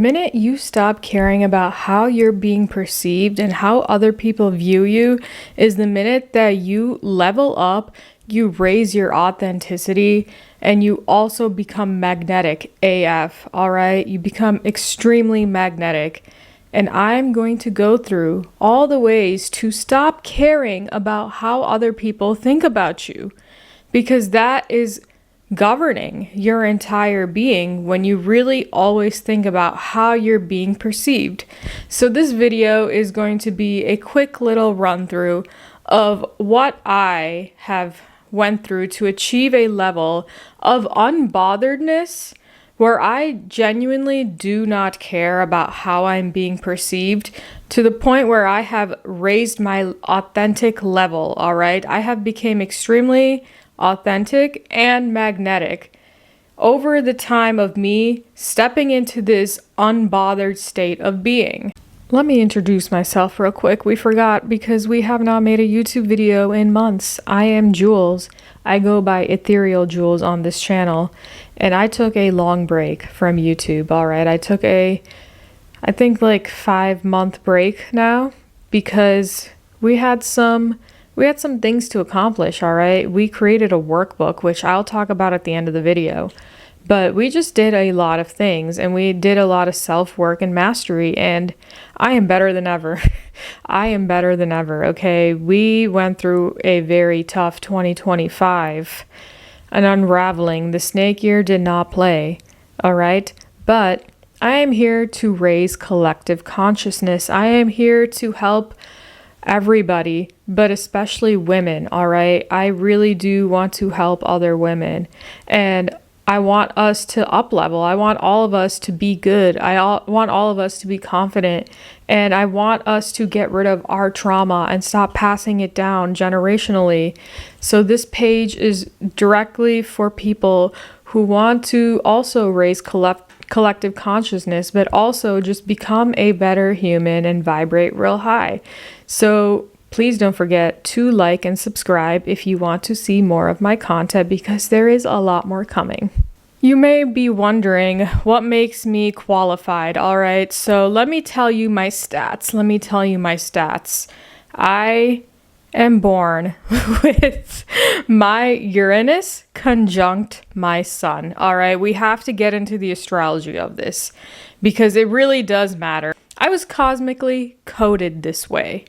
The minute you stop caring about how you're being perceived and how other people view you is the minute that you level up, you raise your authenticity, and you also become magnetic AF, all right? You become extremely magnetic. And I'm going to go through all the ways to stop caring about how other people think about you, because that is governing your entire being when you really always think about how you're being perceived. So this video is going to be a quick little run through of what I have went through to achieve a level of unbotheredness where I genuinely do not care about how I'm being perceived, to the point where I have raised my authentic level, all right? I have become extremely authentic and magnetic over the time of me stepping into this unbothered state of being. Let me introduce myself real quick. We forgot because we have not made a YouTube video in months. I am Jules. I go by Ethereal Jules on this channel, and I took a long break from YouTube, all right? I took I think like 5-month break now because we had some things to accomplish, all right? We created a workbook, which I'll talk about at the end of the video. But we just did a lot of things, and we did a lot of self-work and mastery, and I am better than ever. I am better than ever, okay? We went through a very tough 2025, an unraveling. The snake year did not play, all right? But I am here to raise collective consciousness. I am here to help everybody, but especially women, all right? I really do want to help other women, and I want us to up level. I want all of us to be good. Want all of us to be confident, and I want us to get rid of our trauma and stop passing it down generationally. So this page is directly for people who want to also raise collective consciousness, but also just become a better human and vibrate real high. So please don't forget to like and subscribe if you want to see more of my content, because there is a lot more coming. You may be wondering what makes me qualified. All right, so let me tell you my stats. I am born with my Uranus conjunct my sun. All right, we have to get into the astrology of this because it really does matter. I was cosmically coded this way.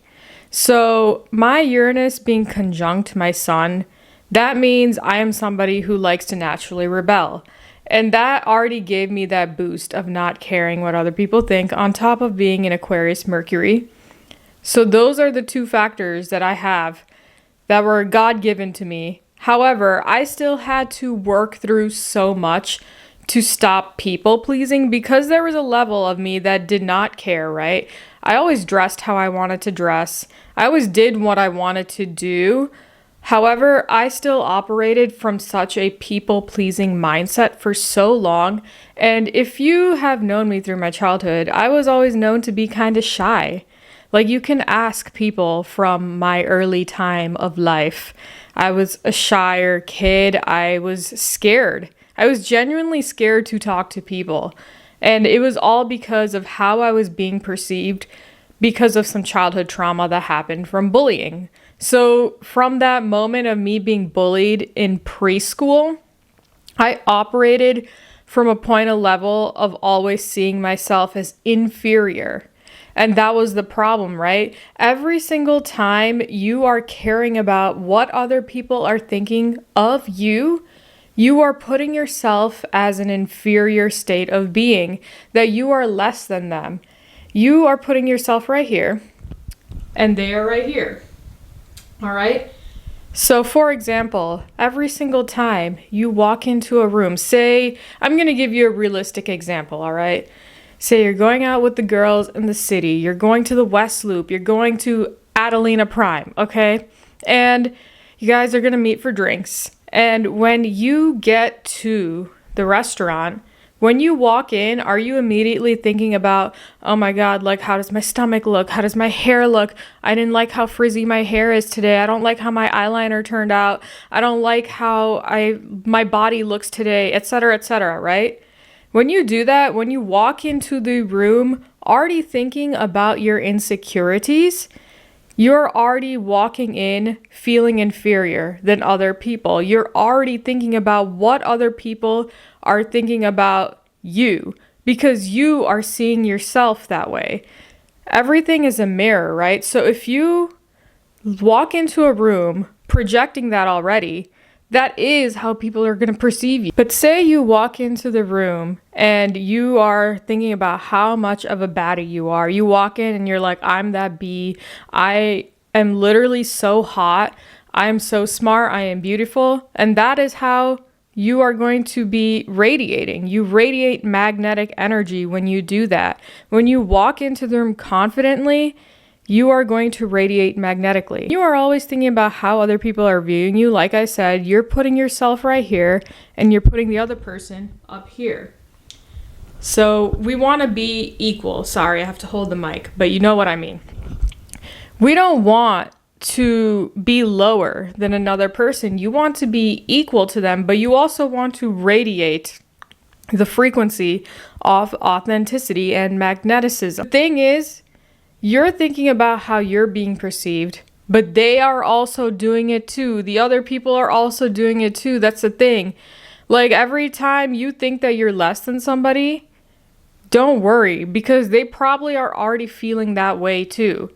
So my Uranus being conjunct my sun, that means I am somebody who likes to naturally rebel. And that already gave me that boost of not caring what other people think, on top of being in Aquarius Mercury. So those are the two factors that I have that were God-given to me. However, I still had to work through so much to stop people pleasing, because there was a level of me that did not care, right? I always dressed how I wanted to dress. I always did what I wanted to do. However, I still operated from such a people-pleasing mindset for so long. And if you have known me through my childhood, I was always known to be kind of shy. Like, you can ask people from my early time of life. I was a shyer kid. I was scared. I was genuinely scared to talk to people. And it was all because of how I was being perceived because of some childhood trauma that happened from bullying. So from that moment of me being bullied in preschool, I operated from a point of level of always seeing myself as inferior. And that was the problem, right? Every single time you are caring about what other people are thinking of you, you are putting yourself as an inferior state of being, that you are less than them. You are putting yourself right here, and they are right here. All right? So for example, every single time you walk into a room, say, I'm going to give you a realistic example, all right? Say you're going out with the girls in the city, you're going to the West Loop, you're going to Adelina Prime, okay? And you guys are going to meet for drinks. And when you get to the restaurant, when you walk in, are you immediately thinking about, oh my God, like, how does my stomach look? How does my hair look? I didn't like how frizzy my hair is today. I don't like how my eyeliner turned out. I don't like how my body looks today, etc., right? When you do that, when you walk into the room already thinking about your insecurities, you're already walking in feeling inferior than other people. You're already thinking about what other people are thinking about you because you are seeing yourself that way. Everything is a mirror, right? So if you walk into a room projecting that already, that is how people are going to perceive you. But say you walk into the room and you are thinking about how much of a baddie you are. You walk in and you're like, I'm that bee. I am literally so hot. I am so smart. I am beautiful. And that is how you are going to be radiating. You radiate magnetic energy when you do that. When you walk into the room confidently, you are going to radiate magnetically. You are always thinking about how other people are viewing you. Like I said, you're putting yourself right here and you're putting the other person up here. So we want to be equal. Sorry, I have to hold the mic, but you know what I mean. We don't want to be lower than another person. You want to be equal to them, but you also want to radiate the frequency of authenticity and magnetism. The thing is, you're thinking about how you're being perceived, but they are also doing it too. The other people are also doing it too. That's the thing. Like every time you think that you're less than somebody, don't worry because they probably are already feeling that way too.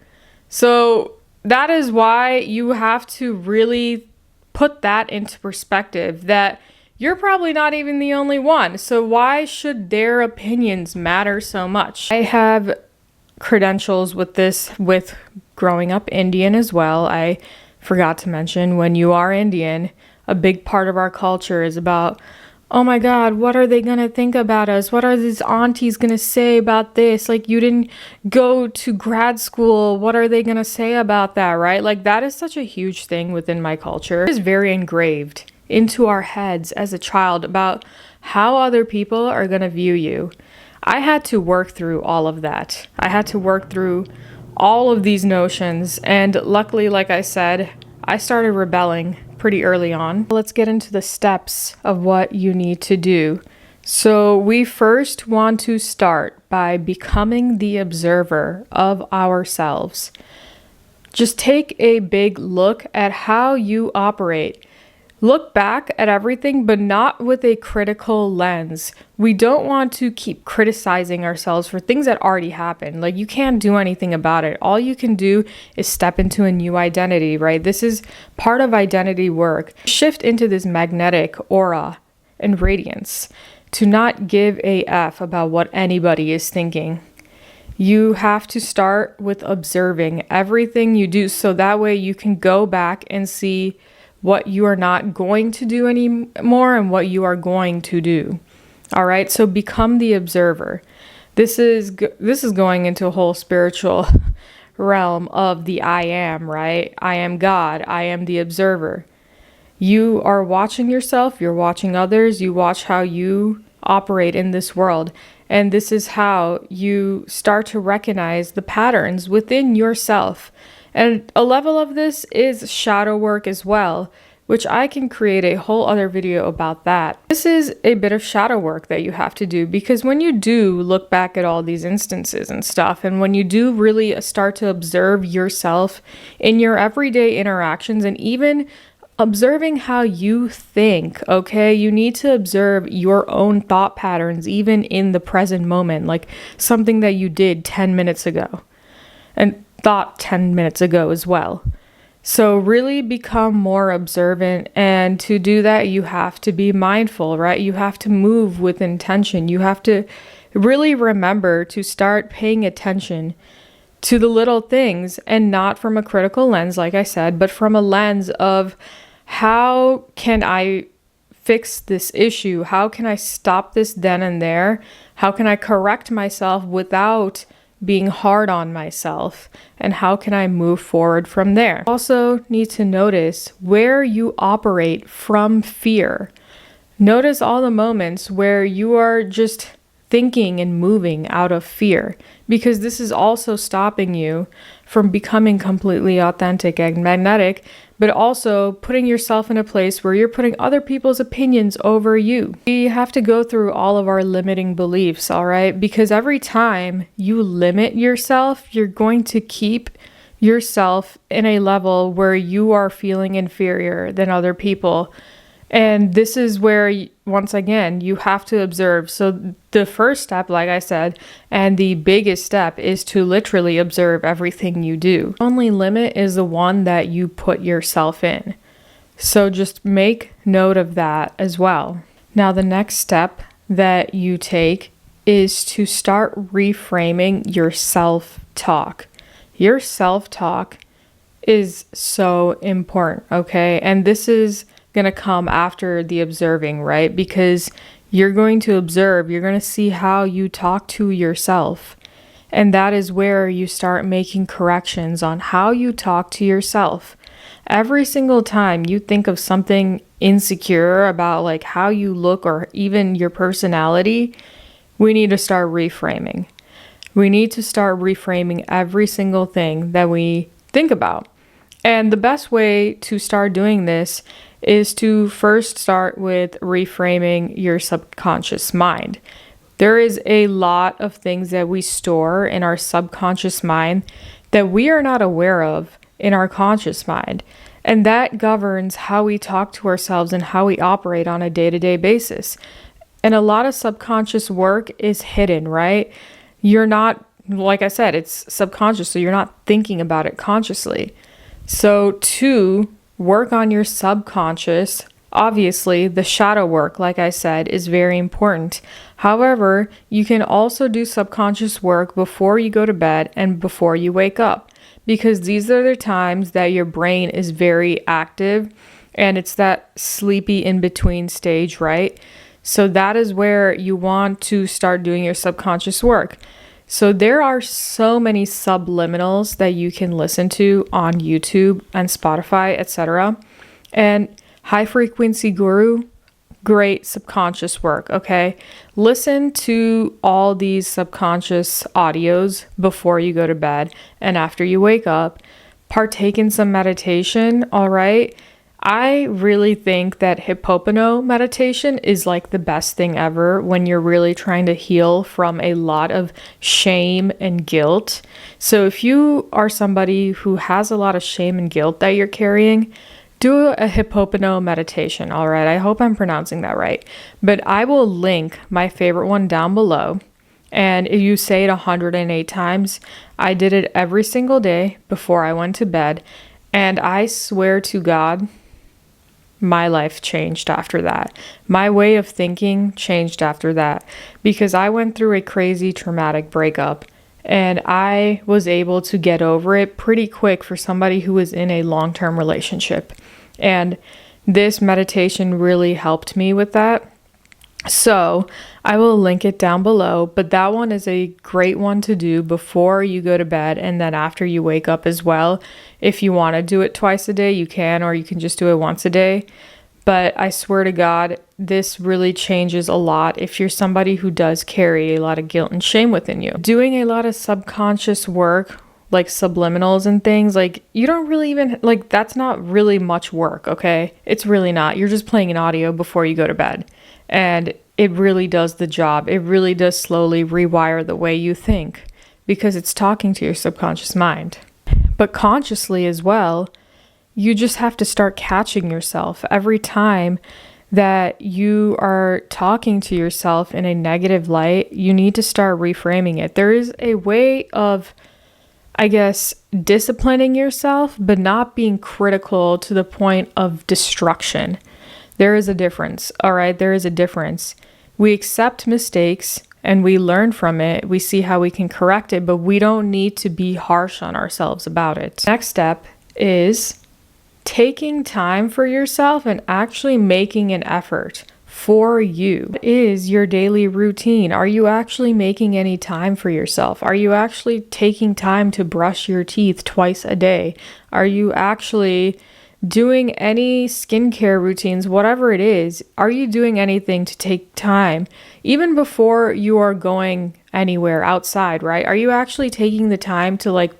So that is why you have to really put that into perspective that you're probably not even the only one. So why should their opinions matter so much? I have credentials with this, with growing up Indian as well. I forgot to mention, when you are Indian, a big part of our culture is about, oh my God, what are they gonna think about us? What are these aunties gonna say about this? Like, you didn't go to grad school. What are they gonna say about that, right? Like, that is such a huge thing within my culture. It is very engraved into our heads as a child about how other people are gonna view you. I had to work through all of that. I had to work through all of these notions, and luckily, like I said, I started rebelling pretty early on. Let's get into the steps of what you need to do. So we first want to start by becoming the observer of ourselves. Just take a big look at how you operate. Look back at everything, but not with a critical lens. We don't want to keep criticizing ourselves for things that already happened. Like, you can't do anything about it. All you can do is step into a new identity, right? This is part of identity work. Shift into this magnetic aura and radiance to not give a F about what anybody is thinking. You have to start with observing everything you do so that way you can go back and see what you are not going to do anymore and what you are going to do. All right, so become the observer. This is going into a whole spiritual realm of the I am, right? I am God. I am the observer. You are watching yourself. You're watching others. You watch how you operate in this world. And this is how you start to recognize the patterns within yourself. And a level of this is shadow work as well, which I can create a whole other video about that. This is a bit of shadow work that you have to do, because when you do look back at all these instances and stuff, and when you do really start to observe yourself in your everyday interactions and even observing how you think, okay? You need to observe your own thought patterns even in the present moment, like something that you did 10 minutes ago. And thought 10 minutes ago as well. So really become more observant, and to do that you have to be mindful, right? You have to move with intention. You have to really remember to start paying attention to the little things, and not from a critical lens, like I said, but from a lens of how can I fix this issue? How can I stop this then and there? How can I correct myself without being hard on myself, and how can I move forward from there? Also need to notice where you operate from fear. Notice all the moments where you are just thinking and moving out of fear, because this is also stopping you from becoming completely authentic and magnetic, but also putting yourself in a place where you're putting other people's opinions over you. We have to go through all of our limiting beliefs, all right? Because every time you limit yourself, you're going to keep yourself in a level where you are feeling inferior than other people. And this is where, once again, you have to observe. So the first step, like I said, and the biggest step is to literally observe everything you do. The only limit is the one that you put yourself in. So just make note of that as well. Now, the next step that you take is to start reframing your self-talk. Your self-talk is so important, okay? And this is going to come after the observing, right? Because you're going to observe, you're going to see how you talk to yourself. And that is where you start making corrections on how you talk to yourself. Every single time you think of something insecure about like how you look or even your personality, we need to start reframing. We need to start reframing every single thing that we think about. And the best way to start doing this is to first start with reframing your subconscious mind. There is a lot of things that we store in our subconscious mind that we are not aware of in our conscious mind. And that governs how we talk to ourselves and how we operate on a day-to-day basis. And a lot of subconscious work is hidden, right? You're not, like I said, it's subconscious, so you're not thinking about it consciously. So to work on your subconscious, obviously the shadow work, like I said, is very important. However, you can also do subconscious work before you go to bed and before you wake up, because these are the times that your brain is very active and it's that sleepy in between stage, right? So that is where you want to start doing your subconscious work. So there are so many subliminals that you can listen to on YouTube and Spotify, etc. And High Frequency Guru, great subconscious work, okay? Listen to all these subconscious audios before you go to bed and after you wake up. Partake in some meditation, all right? I really think that Hippopono meditation is like the best thing ever when you're really trying to heal from a lot of shame and guilt. So if you are somebody who has a lot of shame and guilt that you're carrying, do a Hippopono meditation, all right? I hope I'm pronouncing that right. But I will link my favorite one down below. And if you say it 108 times, I did it every single day before I went to bed. And I swear to God, my life changed after that. My way of thinking changed after that, because I went through a crazy traumatic breakup and I was able to get over it pretty quick for somebody who was in a long-term relationship. And this meditation really helped me with that. So I will link it down below, but that one is a great one to do before you go to bed and then after you wake up as well. If you want to do it twice a day, you can, or you can just do it once a day. But I swear to God, this really changes a lot if you're somebody who does carry a lot of guilt and shame within you. Doing a lot of subconscious work, like subliminals and things, like you don't really even, like that's not really much work, okay? It's really not. You're just playing an audio before you go to bed. And it really does the job. It really does slowly rewire the way you think because it's talking to your subconscious mind. But consciously as well, you just have to start catching yourself every time that you are talking to yourself in a negative light. You need to start reframing it. There is a way of, I guess, disciplining yourself, but not being critical to the point of destruction. There is a difference, all right? There is a difference. We accept mistakes and we learn from it. We see how we can correct it, but we don't need to be harsh on ourselves about it. Next step is taking time for yourself and actually making an effort for you. What is your daily routine? Are you actually making any time for yourself? Are you actually taking time to brush your teeth twice a day? Are you actually doing any skincare routines, whatever it is, are you doing anything to take time, even before you are going anywhere outside, right? Are you actually taking the time to like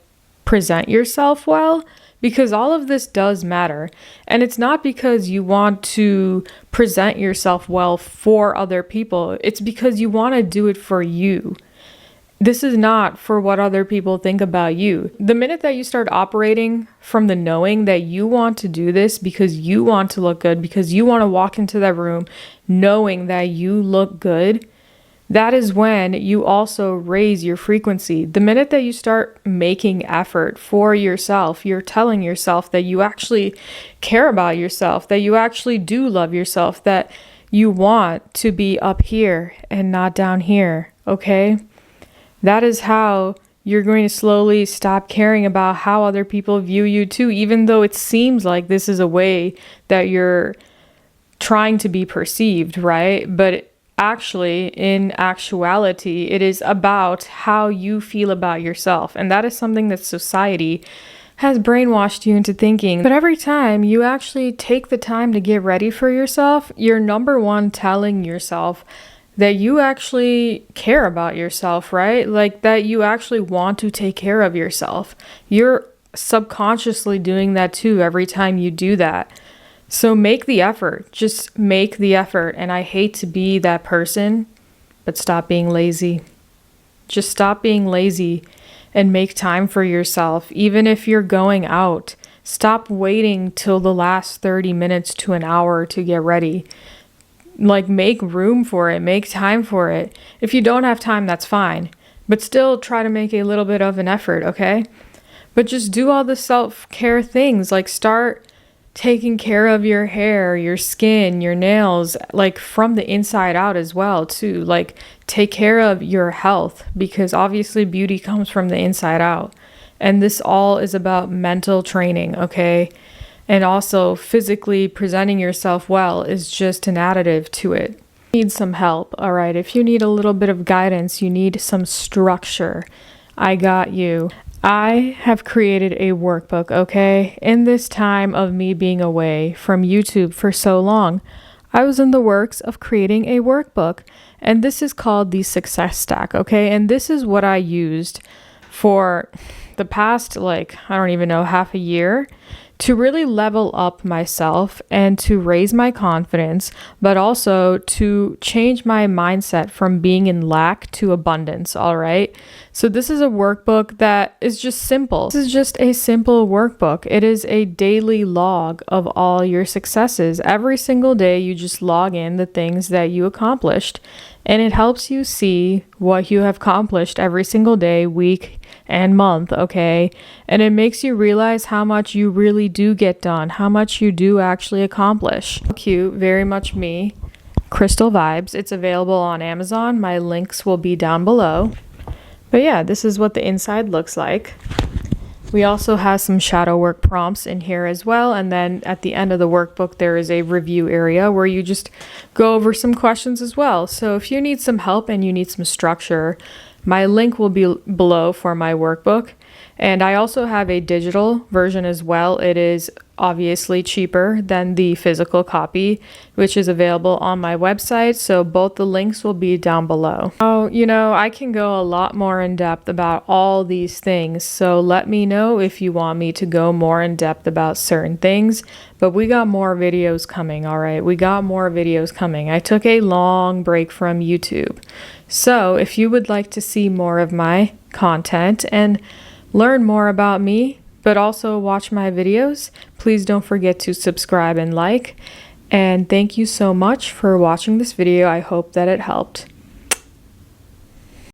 present yourself well? Because all of this does matter. And it's not because you want to present yourself well for other people. It's because you want to do it for you. This is not for what other people think about you. The minute that you start operating from the knowing that you want to do this because you want to look good, because you want to walk into that room knowing that you look good, that is when you also raise your frequency. The minute that you start making effort for yourself, you're telling yourself that you actually care about yourself, that you actually do love yourself, that you want to be up here and not down here, okay? That is how you're going to slowly stop caring about how other people view you too, even though it seems like this is a way that you're trying to be perceived, right? But actually, in actuality, it is about how you feel about yourself. And that is something that society has brainwashed you into thinking. But every time you actually take the time to get ready for yourself, you're number one telling yourself that you actually care about yourself, right? Like that you actually want to take care of yourself. You're subconsciously doing that too every time you do that. So make the effort. Just make the effort. And I hate to be that person, but stop being lazy. Just stop being lazy and make time for yourself. Even if you're going out, stop waiting till the last 30 minutes to an hour to get ready. Like, make room for it. Make time for it. If you don't have time, that's fine. But still try to make a little bit of an effort, okay? But just do all the self-care things. Like, start taking care of your hair, your skin, your nails, like from the inside out as well too. Like, take care of your health, because obviously beauty comes from the inside out. And this all is about mental training, okay? And also physically presenting yourself well is just an additive to it. You need some help, all right? If you need a little bit of guidance, you need some structure, I got you. I have created a workbook, okay? In this time of me being away from YouTube for so long, I was in the works of creating a workbook, and this is called the Success Stack, okay? And this is what I used for the past, I don't even know, half a year to really level up myself and to raise my confidence, but also to change my mindset from being in lack to abundance, all right? So this is a workbook that is just simple. This is just a simple workbook. It is a daily log of all your successes. Every single day, you just log in the things that you accomplished, and it helps you see what you have accomplished every single day, week, and month, okay? And it makes you realize how much you really do get done, how much you do actually accomplish. Cute, very much me. Crystal Vibes. It's available on Amazon. My links will be down below. But yeah, this is what the inside looks like. We also have some shadow work prompts in here as well. And then at the end of the workbook, there is a review area where you just go over some questions as well. So if you need some help and you need some structure, my link will be below for my workbook. And I also have a digital version as well. It is obviously cheaper than the physical copy, which is available on my website. So both the links will be down below. Oh, I can go a lot more in depth about all these things. So let me know if you want me to go more in depth about certain things. But we got more videos coming, all right? We got more videos coming. I took a long break from YouTube. So if you would like to see more of my content and learn more about me, but also watch my videos, please don't forget to subscribe and like. And thank you so much for watching this video. I hope that it helped.